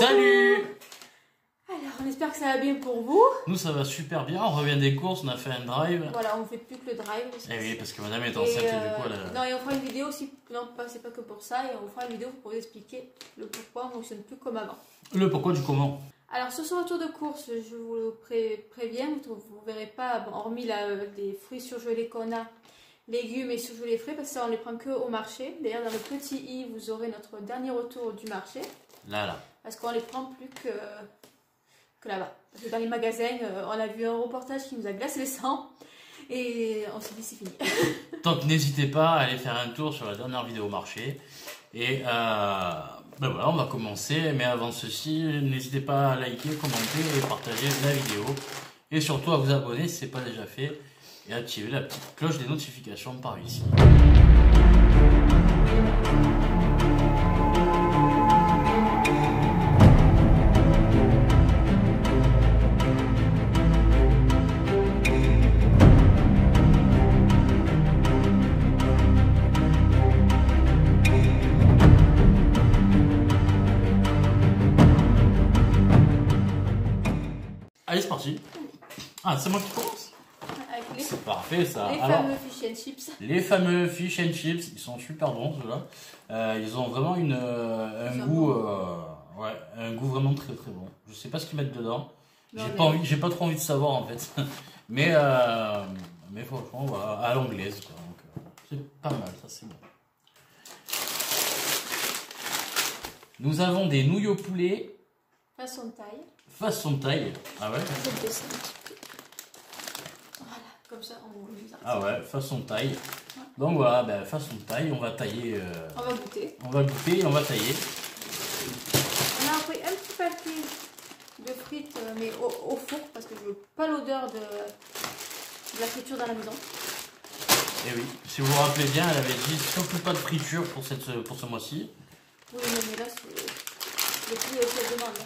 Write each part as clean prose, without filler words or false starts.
Salut! Alors, on espère que ça va bien pour vous. Nous, ça va super bien. On revient des courses, on a fait un drive. Voilà, on fait plus que le drive. Eh oui, parce que madame est enceinte et du coup, elle a... Non, et on fera une vidéo aussi. Non, c'est pas que pour ça. Et on fera une vidéo pour vous expliquer le pourquoi on ne fonctionne plus comme avant. Le pourquoi du comment. Alors, sur ce retour de course, je vous le préviens, vous ne verrez pas, bon, hormis les fruits surgelés qu'on a, légumes et surgelés frais, parce que ça, on ne les prend que au marché. D'ailleurs, dans le petit i, vous aurez notre dernier retour du marché. Là. Parce qu'on les prend plus que là-bas. Parce que dans les magasins, on a vu un reportage qui nous a glacé le sang. Et on s'est dit, c'est fini. Donc, n'hésitez pas à aller faire un tour sur la dernière vidéo marché. Et ben voilà, on va commencer. Mais avant ceci, n'hésitez pas à liker, commenter et partager la vidéo. Et surtout à vous abonner si ce n'est pas déjà fait. Et activer la petite cloche des notifications par ici. Allez, c'est parti. Ah, c'est moi qui commence. C'est parfait ça. Les fameux fish and chips. Les fameux fish and chips, ils sont super bons ceux-là. Ils ont vraiment un goût, un goût vraiment très très bon. Je sais pas ce qu'ils mettent dedans. J'ai pas trop envie de savoir en fait. mais franchement voilà, à l'anglaise quoi. Donc c'est pas mal, ça c'est bon. Nous avons des nouilles au poulet. Façon taille. Façon taille. Ah ouais. Voilà, comme ça on vous les a. Ah ouais, façon taille. Donc voilà, ben, façon taille, on va tailler. On va goûter. On va goûter et on va tailler. On a pris un petit paquet de frites, mais au four, parce que je veux pas l'odeur de la friture dans la maison. Et oui, si vous vous rappelez bien, elle avait dit surtout pas de friture pour ce mois-ci. Oui, mais là c'est le prix qu'elle demande.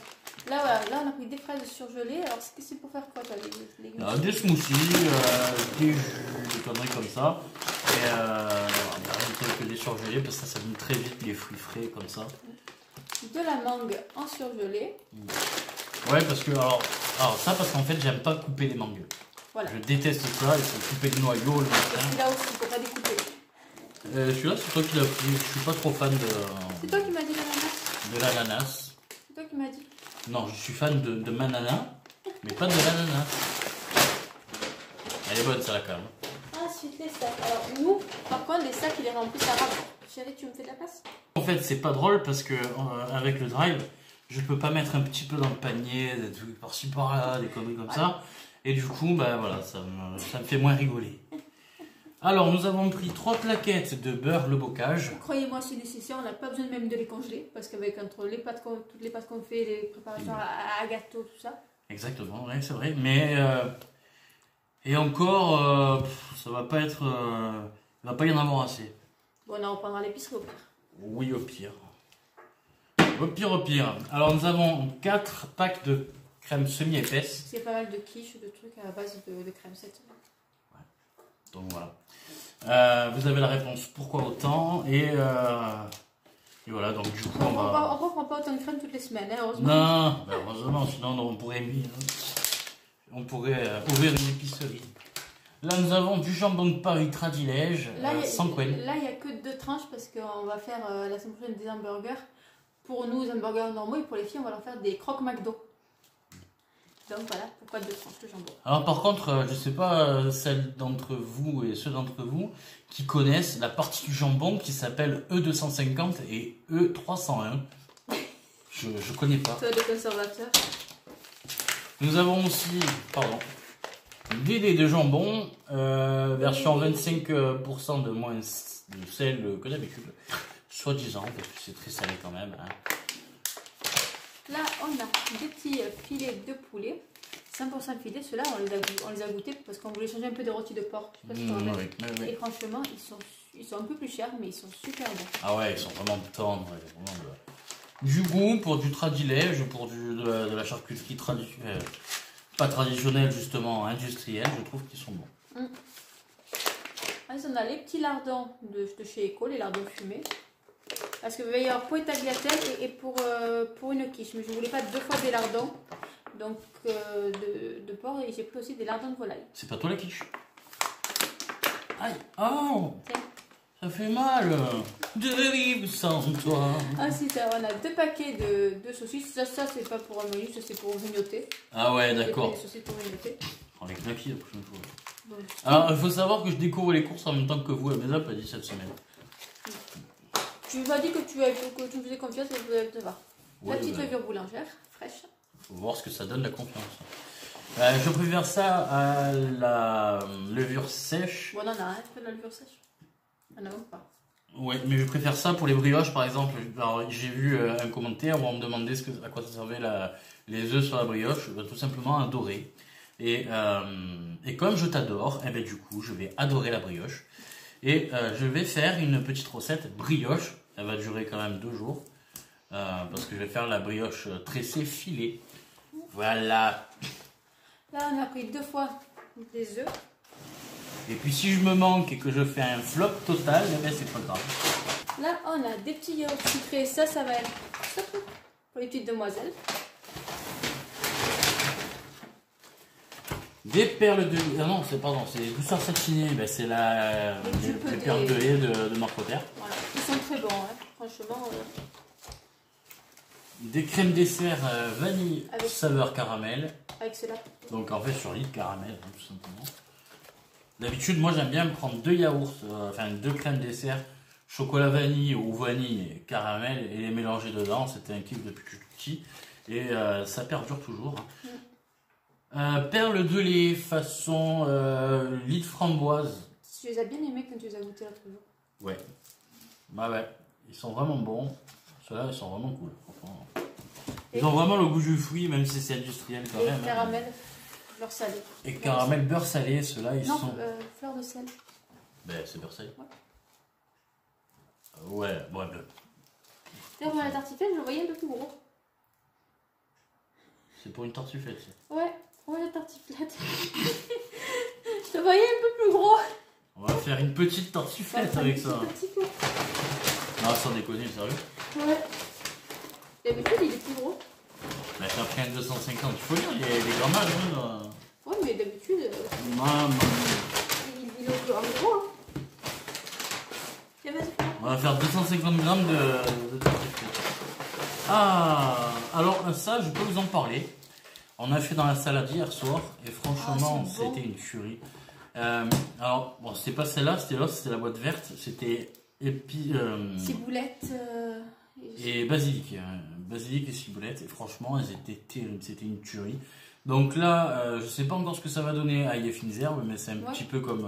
Là, voilà, là on a pris des fraises surgelées. Alors c'est pour faire quoi toi, les légumes? Des smoothies, des jus, des conneries comme ça. Et rien que des surgelés, parce que ça donne très vite les fruits frais comme ça. De la mangue en surgelé. Ouais, parce que alors ça, parce qu'en fait, j'aime pas couper les mangues. Voilà. Je déteste ça, il faut couper le noyau, le machin. Celui-là aussi, il faut pas découper. Celui-là, c'est toi qui l'as pris. Je suis pas trop fan de. C'est toi qui m'as dit l'ananas? De l'ananas. C'est toi qui m'as dit. Non, je suis fan de manana, mais pas de l'ananas. Elle est bonne, ça, la quand même. Ensuite, les sacs. Alors, nous, par contre, les sacs, ils les remplissent à rapport. Chérie, tu me fais de la place? En fait, c'est pas drôle parce que avec le drive, je peux pas mettre un petit peu dans le panier, des trucs par-ci par-là, des conneries comme ça. Et du coup, bah voilà, ça me fait moins rigoler. Alors, nous avons pris 3 plaquettes de beurre le bocage. Croyez-moi, c'est nécessaire, on n'a pas besoin même de les congeler. Parce qu'avec toutes les pâtes qu'on fait, les préparations à gâteau, tout ça. Exactement, ouais, c'est vrai. Mais, et encore, ça va pas être. Il va pas y en avoir assez. Bon, on en reprendra l'épicerie au pire. Oui, au pire. Au pire. Alors, nous avons 4 packs de crème semi-épaisse. C'est pas mal de quiches, de trucs à base de crème cette semaine. Ouais. Donc voilà. Vous avez la réponse pourquoi autant et voilà, donc du coup on va... On reprend pas autant de crème toutes les semaines, hein, heureusement. Non, heureusement, sinon on pourrait ouvrir une épicerie. Là nous avons du jambon de Paris Tradilège, sans coin. Là il n'y a que 2 tranches parce qu'on va faire la semaine prochaine des hamburgers. Pour nous, des hamburgers normaux, et pour les filles, on va leur faire des croque McDo. Donc voilà, pourquoi 2 tranches de jambon. Alors par contre, je sais pas celles d'entre vous et ceux d'entre vous qui connaissent la partie du jambon qui s'appelle E250 et E301. Je connais pas. Toi, des conservateurs. Nous avons aussi, des dés de jambon, version 25% de moins de sel que d'habitude. Soi-disant, parce que c'est très salé quand même. Hein. Là, on a des petits filets de poulet. 100% filets, ceux-là, on les a goûtés parce qu'on voulait changer un peu des rôtis de porc. Oui. Et franchement, ils sont un peu plus chers, mais ils sont super bons. Ah ouais, ils sont vraiment tendres. Vraiment du goût pour du tradilège, pour de la charcuterie traditionnelle. Pas traditionnelle, justement, industrielle, je trouve qu'ils sont bons. Ensuite, on a les petits lardons de chez Eco, les lardons fumés. Parce que il va y avoir pour les tagliatelles et pour une quiche. Mais je voulais pas 2 fois des lardons. Donc de porc et j'ai pris aussi des lardons de volaille. C'est pas toi la quiche? Aïe! Oh! Tiens. Ça fait mal de vivre sans toi. Ah si, ça, on a 2 paquets de saucisses. Ça c'est pas pour un menu, ça c'est pour grignoter. Ah ouais, d'accord. Des saucisses pour grignoter. On les knackis la prochaine fois. Bon, Alors, il faut savoir que je découvre les courses en même temps que vous à Maison, pas dit cette semaine. tu m'as dit que tu me faisais confiance et que tu vas voir. La petite levure boulangère, fraîche. Faut voir ce que ça donne la confiance. Je préfère ça à la levure sèche. Bon, on en a un, de la levure sèche. On en a même pas. Ouais, mais je préfère ça pour les brioches par exemple. Alors, j'ai vu un commentaire où on me demandait à quoi ça servait les œufs sur la brioche. Tout simplement à dorer. Et comme je t'adore, eh ben, du coup, je vais adorer la brioche. Et je vais faire une petite recette brioche. Elle va durer quand même 2 jours. Parce que je vais faire la brioche tressée filée. Voilà. Là, on a pris 2 fois des œufs. Et puis si je me manque et que je fais un flop total, eh ben, c'est pas grave. Là, on a des petits yaourts sucrés. Ça va être pour les petites demoiselles. Des perles de... Ah non, c'est des douceurs satinées. Ben, c'est les perles de lait de Marc Potter. Voilà, ils sont très bons, hein. Franchement. Des crèmes dessert vanille Avec- saveur caramel. Avec cela. Donc en fait sur lit de caramel, hein, tout simplement. D'habitude, moi j'aime bien prendre 2 yaourts, enfin 2 crèmes dessert, chocolat vanille ou vanille et caramel et les mélanger dedans. C'était un kiff depuis que je suis tout petit et ça perdure toujours. Perles de lait façon lit de framboise. Tu les as bien aimés quand tu les as goûtés l'autre jour. Ouais. Bah ouais, ils sont vraiment bons. Ceux-là, ils sont vraiment cool. Franchement. Ils ont vraiment le goût du fruit, même si c'est industriel quand même. Et caramel, beurre salé. Et caramel beurre salé, ceux-là, ils non, sont... fleur de sel. Ben, c'est beurre salé. Ouais, ouais, ben. D'ailleurs, la tartiflette, je le voyais un peu plus gros. C'est pour une tartiflette, ça. Ouais, la tartiflette. Je le voyais un peu plus gros. On va faire une petite tartiflette avec ça. Petit peu. Non, sans déconner, sérieux. Ouais. D'habitude, il est plus gros. Ben, t'as pris un 250, il faut lire les grammages. Hein, Ouais, mais d'habitude, maman. il est au plus gros. Hein. Tiens, vas-y. On va faire 250 grammes de tartiflette. Ah, alors ça, je peux vous en parler. On a fait dans la salade hier soir et franchement, c'est bon. c'était une tuerie. Alors, bon, c'était pas celle-là, c'était l'autre, c'était la boîte verte. C'était Ciboulette. et basilic. Basilic et ciboulette. Et franchement, elles étaient terribles. C'était une tuerie. Donc là, je sais pas encore ce que ça va donner à Yé Fines Herbes, mais c'est un petit peu comme.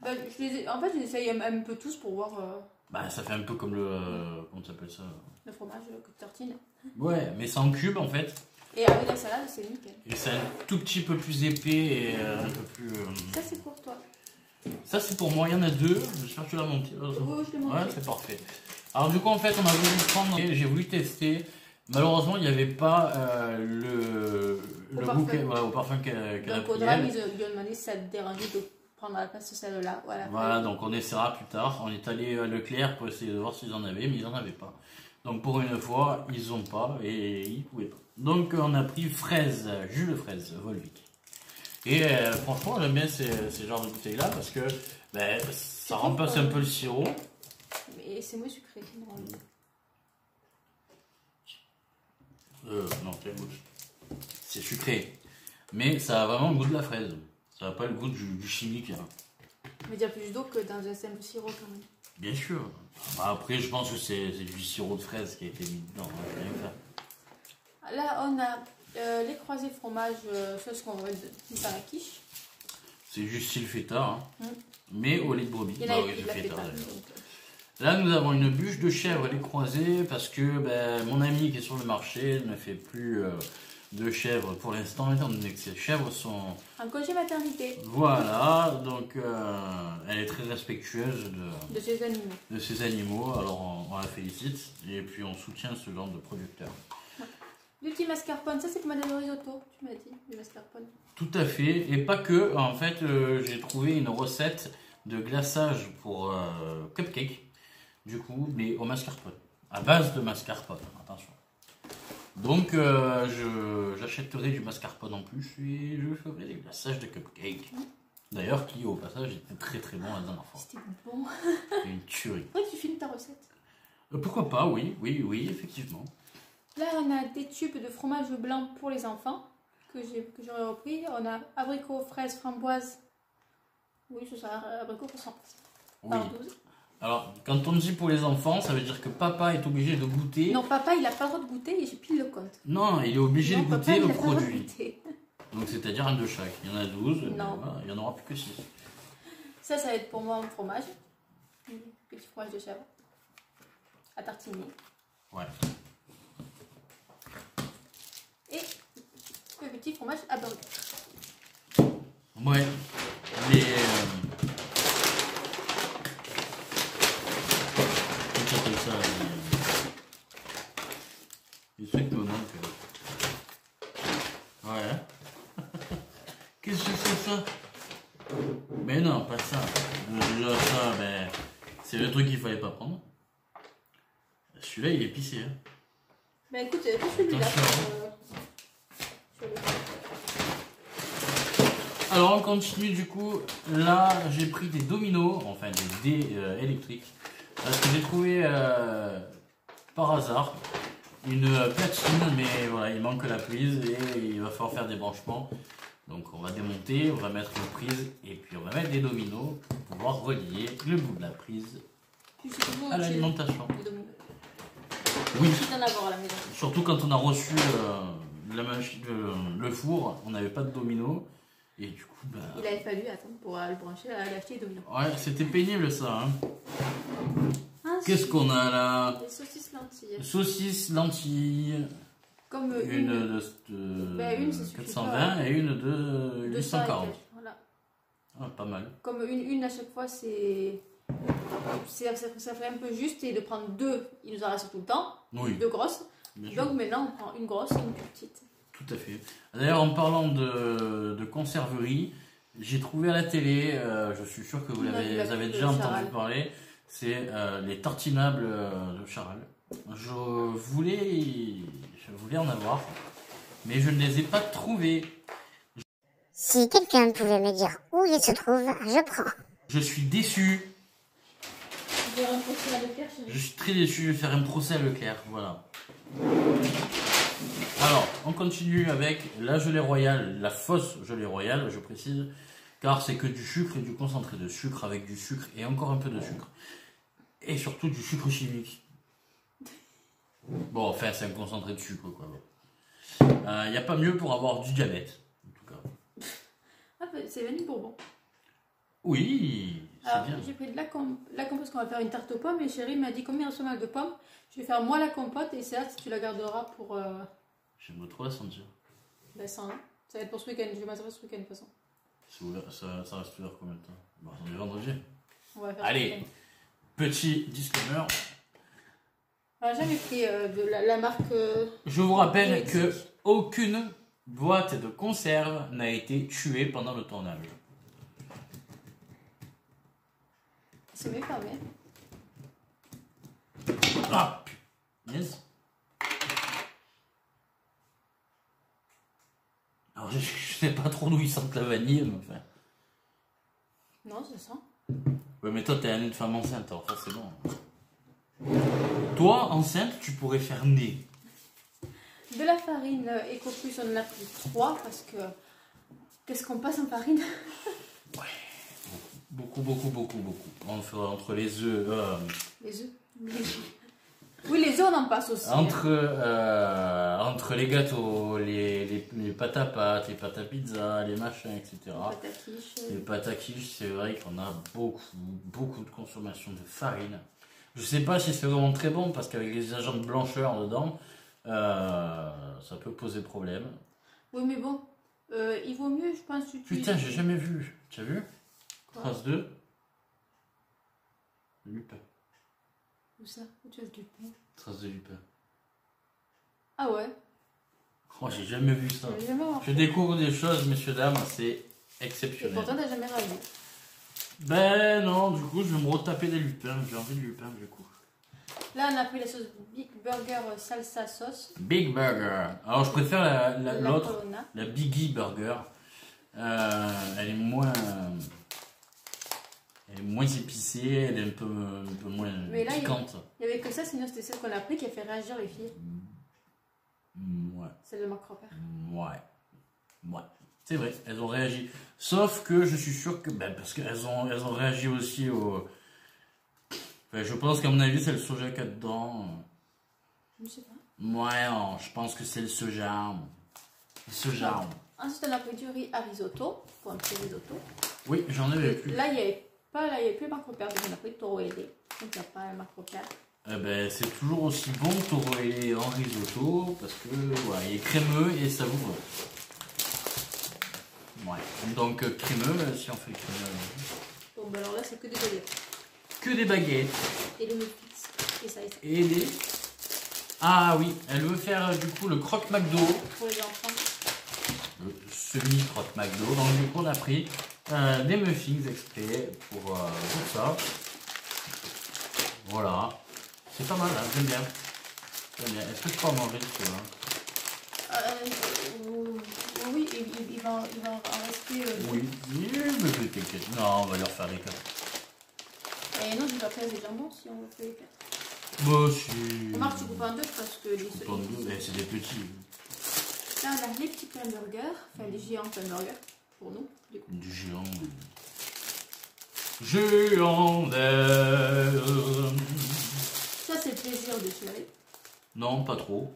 Bah, en fait, je les essaye un peu tous pour voir Bah, ça fait un peu comme le. Comment t'appelles ça? le fromage que tu tartines. Ouais, mais c'est en cube en fait. Et avec la salade, c'est nickel. Et c'est un tout petit peu plus épais et un peu plus. Ça, c'est pour toi. Ça, c'est pour moi. Il y en a 2. J'espère que tu l'as monté. Oh, je l'ai monté. Ouais, c'est parfait. Alors, du coup, en fait, on a voulu prendre. J'ai voulu tester. Malheureusement, il n'y avait pas le goût au parfum qu'elle a Donc, au pris. drame, ils ont demandé si ça te dérangeait de prendre la place de celle-là. Voilà, donc on essaiera plus tard. On est allé à Leclerc pour essayer de voir s'ils en avaient, mais ils n'en avaient pas. Donc pour une fois, ils n'ont pas et ils ne pouvaient pas. Donc on a pris fraise, jus de fraise, Volvic. Et franchement, j'aime bien ces genres de bouteilles-là parce que ben, ça remplace un peu le sirop. Mais c'est moins sucré, normalement. Non, c'est sucré. Mais ça a vraiment le goût de la fraise. Ça n'a pas le goût du chimique. Hein. Mais il y a plus d'eau que dans un simple sirop quand même. Bien sûr. Bah, après, je pense que c'est du sirop de fraise qui a été mis dedans. Là, on a les croisés fromage, chose qu'on va mettre dans la quiche. C'est du style feta, hein. Mais au lait de brebis. Il y en a qui la feta. Là, nous avons une bûche de chèvre lait croisé parce que ben, mon ami qui est sur le marché ne fait plus de chèvres pour l'instant, étant donné que ces chèvres sont en congé maternité. Voilà, donc elle est très respectueuse de ses animaux. De ses animaux, alors on la félicite et puis on soutient ce genre de producteurs. Du petit mascarpone, ça c'est pour Madame Risotto, tu m'as dit, du mascarpone. Tout à fait, et pas que, en fait j'ai trouvé une recette de glaçage pour cupcake. du coup, mais au mascarpone. À base de mascarpone, attention. Donc, j'achèterai du mascarpone en plus et je ferai des glaçages de cupcakes. D'ailleurs, qui au passage était très très bon la dernière fois. C'était bon. C'est une tuerie. Pourquoi tu filmes ta recette? Pourquoi pas, oui, effectivement. Là, on a des tubes de fromage blanc pour les enfants que j'aurais repris. On a abricots, fraises, framboises. Oui, c'est ça, abricots, framboises. Par 12. Alors, quand on dit pour les enfants, ça veut dire que papa est obligé de goûter. Non, papa, il n'a pas le droit de goûter et j'ai pile le compte. Non, il est obligé de goûter le produit. Goûter. Donc, c'est-à-dire un de chaque. Il y en a 12, non. Voilà, il n'y en aura plus que 6. Ça va être pour moi un fromage. Petit fromage de chèvre. À tartiner. Ouais. Et le petit fromage à burger. Ouais. Les. Comment ça s'appelle ça? Les trucs me manquent. Ouais. Qu'est-ce que c'est ça? Mais non, pas ça. Déjà ça, ben. C'est le truc qu'il fallait pas prendre. Celui-là, il est pissé. Hein. Bah écoute, celui-là. Alors on continue du coup. Là, j'ai pris des dominos, enfin des dés électriques. Parce que j'ai trouvé par hasard une platine, mais voilà, il manque la prise et il va falloir faire des branchements. Donc on va démonter, on va mettre une prise et puis on va mettre des dominos pour pouvoir relier le bout de la prise à l'alimentation. Oui. À la maison. Surtout quand on a reçu le four, on n'avait pas de dominos. Et du coup, bah... Il avait fallu attendre pour le brancher, aller acheter les dominos. Ouais, c'était pénible ça. Hein. Ah, qu'est-ce qu'on a là? Des saucisses lentilles. Saucisses lentilles. Comme une de une, 420 et une de 840. Voilà. Ah, pas mal. Comme une à chaque fois, ça fait un peu juste, et de prendre deux, il nous en reste tout le temps. Oui. Deux grosses. Bien Donc maintenant, on prend une grosse et une plus petite. Tout à fait. D'ailleurs, en parlant de conserverie, j'ai trouvé à la télé, je suis sûr que vous avez déjà entendu parler, c'est les tartinables de Charal. Je voulais en avoir, mais je ne les ai pas trouvés. Si quelqu'un pouvait me dire où ils se trouvent, je prends. Je suis déçu. Je suis très déçu, je vais faire un procès à Leclerc, voilà. Alors, on continue avec la gelée royale, la fausse gelée royale, je précise, car c'est que du sucre et du concentré de sucre avec du sucre et encore un peu de sucre. Et surtout du sucre chimique. Bon, enfin, c'est un concentré de sucre, quoi. Il n'y a pas mieux pour avoir du diabète, en tout cas. Ah, c'est Vanille Bourbon. Oui, c'est bien. J'ai pris de la compote parce qu'on va faire une tarte aux pommes et chérie m'a dit combien on a de pommes. Je vais faire moi la compote et c'est là si tu la garderas pour... J'aimerais trop la sentir. Ben ça, hein. Ça va être pour ce week-end, je vais m'assurer ce week-end de toute façon. Ça reste ouvert combien de temps? Bon, on est vendredi. On va faire allez, petit disclaimer. On n'a jamais pris de la marque... Je vous rappelle que aucune boîte de conserve n'a été tuée pendant le tournage. C'est même pas bien. Ah, yes. Alors je sais pas trop d'où ils sentent la vanille, mais enfin. Non, c'est ça. Ouais, mais toi t'es une femme enceinte, alors forcément. Toi, enceinte, tu pourrais faire nez. De la farine EcoPlus, on en a pris 3 parce que... Qu'est-ce qu'on passe en farine? Ouais. Beaucoup. Entre les œufs. Les œufs. Oui, les œufs, on en passe aussi. Entre les gâteaux, les pâtes à pâtes, les pâtes à pizza, les machins, etc. Les pâtes à quiche, c'est vrai qu'on a beaucoup de consommation de farine. Je sais pas si c'est vraiment très bon parce qu'avec les agents de blancheur dedans, ça peut poser problème. Oui, mais bon, il vaut mieux, je pense. Putain, j'ai jamais vu. Tu as vu? Trace 2. Lupin. Où ça? Où tu as du pain? Trace de Lupin. Ah ouais? Oh, j'ai jamais vu ça. Jamais je découvre des choses, messieurs, dames, c'est et exceptionnel. pourtant, t'as jamais ravi. Ben non, du coup, je vais me retaper des lupins. J'ai envie de lupins, du coup. Là, on a pris la sauce Big Burger salsa sauce. Big Burger. Alors, je préfère l'autre, Corona. la Biggie Burger. Elle est moins... Elle est moins épicée, elle est un peu moins Mais là, piquante. Il n'y avait que ça, sinon c'était celle qu'on a pris qui a fait réagir les filles. Ouais. Celle de Marc Roper. Ouais. C'est vrai, elles ont réagi. Sauf que je suis sûr que... Ben, parce qu'elles ont réagi aussi au... Enfin, je pense qu'à mon avis, c'est le soja qu'il y a dedans. Je ne sais pas. Ouais, non, je pense que c'est le soja. Le soja. Ensuite, on a pris du riz à risotto, pour un petit risotto. Oui, j'en avais plus. Là, il n'y avait plus Marc Roper, donc on a pris Toro Ailé. Donc, il n'y a pas Marc Roper. Eh ben, c'est toujours aussi bon Toro Ailé en risotto, parce que voilà, il est crémeux et savoureux. Ouais, donc crémeux, si on fait crémeux. Bon, ben alors là, c'est que des baguettes. Que des baguettes. Et le muffins. Et ça. Et les... Ah oui, elle veut faire du coup le croque McDo. Pour les enfants. Le semi-croque McDo. Donc du coup, on a pris des muffins exprès pour ça. Voilà. C'est pas mal, hein, j'aime bien. Est-ce que je peux en manger celui-là? Oui, il va en rester. Oui, mais t'inquiète. Non, on va leur faire les 4. Et non, je vais faire des jambons si on veut faire les 4. Bah si. Remarque, tu coupes en deux parce que les Coupe en deux, c'est des petits. Là, on a les petits pains burgers, enfin les géants pains burgers pour nous. Du coup. Du géant. Géant d'air. Ça, c'est le plaisir de tuer. Non, pas trop.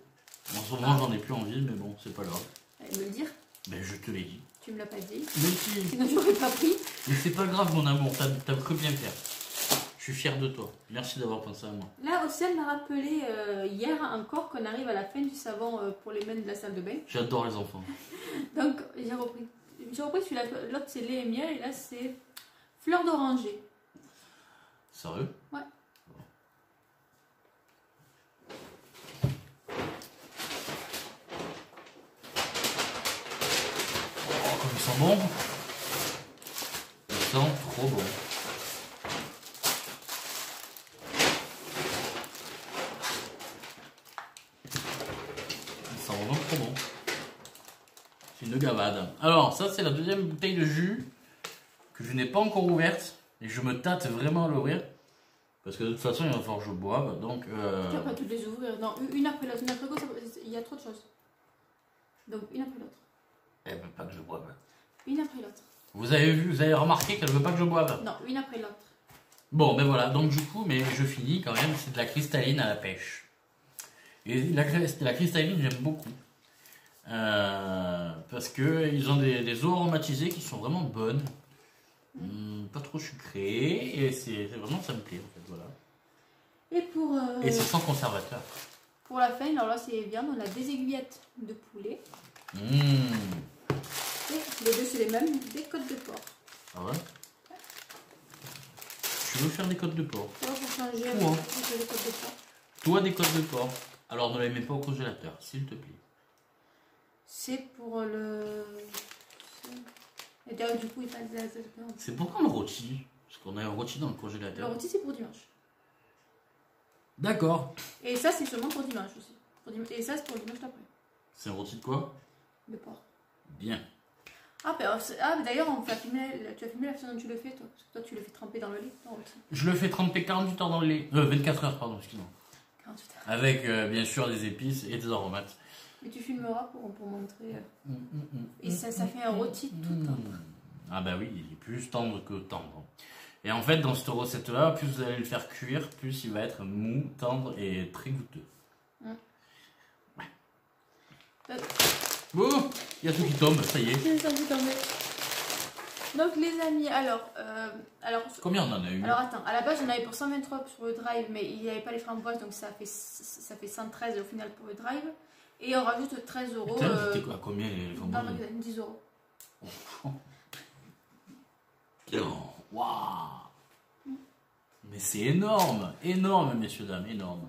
En ce moment, j'en ai plus envie, mais bon, c'est pas grave. Me le dire. Ben, je te l'ai dit. Tu me l'as pas dit. Mais si. Sinon, j'aurais pas pris. Mais c'est pas grave, mon amour, t'as que bien faire. Je suis fier de toi. Merci d'avoir pensé à moi. Là, Océane m'a rappelé hier encore qu'on arrive à la fin du savon pour les mains de la salle de bain. J'adore les enfants. Donc, j'ai repris celui-là. L'autre, c'est lait et miel, et là, c'est fleur d'oranger. Sérieux? Ouais. Oh, comme ils sont bons. Ils sont trop bons. Ils sont vraiment trop bons. C'est une gavade. Alors, ça, c'est la deuxième bouteille de jus que je n'ai pas encore ouverte. Et je me tâte vraiment à l'ouvrir. Parce que de toute façon, il va falloir que je boive. Donc, Tu vas pas toutes les ouvrir. Non, une après l'autre. Une après l'autre, il y a trop de choses. Donc, une après l'autre. elle veut pas que je boive. Une après l'autre. Vous avez vu, vous avez remarqué qu'elle veut pas que je boive. Non, une après l'autre. Bon, ben voilà. Donc, du coup, mais je finis quand même. C'est de la cristalline à la pêche. Et la cristalline, j'aime beaucoup. Parce qu'ils ont des eaux aromatisées qui sont vraiment bonnes. Pas trop sucrées. Et c'est vraiment, ça me plaît en fait. Voilà. Et Et c'est sans conservateur. pour la fin, alors là, c'est viande. On a des aiguillettes de poulet. Et les deux, c'est les mêmes. Des côtes de porc. Ah ouais? Tu veux faire des côtes de porc? Toi, pour changer, Ouais. on fait des côtes de porc. Toi, des côtes de porc. Alors ne les mets pas au congélateur, s'il te plaît. C'est pour le... Et d'ailleurs, du coup, il passe de la... C'est pourquoi le rôti? Parce qu'on a un rôti dans le Le congélateur. rôti, c'est pour dimanche. D'accord. Et ça, c'est seulement pour dimanche aussi. Et ça, c'est pour dimanche d'après. C'est un rôti de quoi? De porc. Bien. Mais d'ailleurs, tu as filmé la façon dont tu le fais, toi. Parce que toi, tu le fais tremper dans le lait, ton rôti. Je le fais tremper 48 heures dans le lait. 24 heures, pardon, excuse-moi. 48 heures. Avec bien sûr des épices et des aromates. Mais tu filmeras pour montrer. Et ça fait un rôti tout tendre. Ah bah oui, il est plus tendre que tendre. Et en fait, dans cette recette-là, plus vous allez le faire cuire, plus il va être mou, tendre et très goûteux. Ouais. Oh, il y a tout qui tombe, ça y est. J'ai senti tomber. Donc les amis, alors Combien on en a eu? alors attends, à la base j'en avais pour 123 sur le drive, mais il n'y avait pas les framboises, donc ça fait 113 au final pour le drive. Et on rajoute 13 euros. Putain, c'était quoi? Combien les Dans framboises? le magasin, 10 euros. Waouh! Mais c'est énorme, énorme, messieurs, dames, énorme.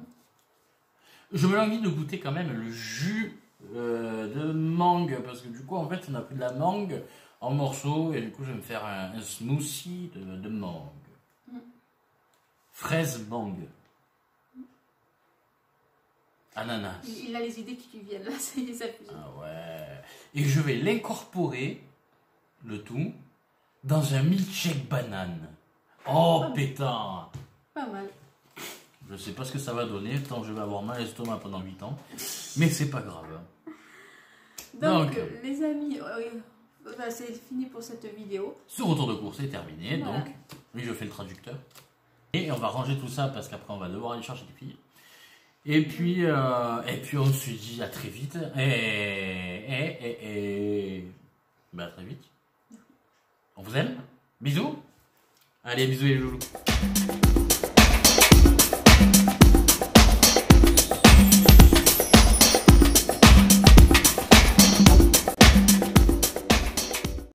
Je me languis de goûter quand même le jus de mangue, parce que du coup, en fait, on a pris de la mangue en morceaux et du coup je vais me faire un smoothie de mangue. Fraise mangue. Ananas. Il a les idées qui lui viennent là, ça y est, ça fait. Ah ouais. Et je vais l'incorporer, le tout, dans un milkshake banane. Oh pétard. Pas mal. Je sais pas ce que ça va donner, tant que je vais avoir mal à l'estomac pendant 8 ans. Mais c'est pas grave. Donc les amis, c'est fini pour cette vidéo. Ce retour de course est terminé, Voilà. donc oui, je fais le traducteur. Et on va ranger tout ça parce qu'après on va devoir aller chercher des filles. Et puis on se dit à très vite. Bah à très vite. On vous aime. Bisous. Allez, bisous les loulous.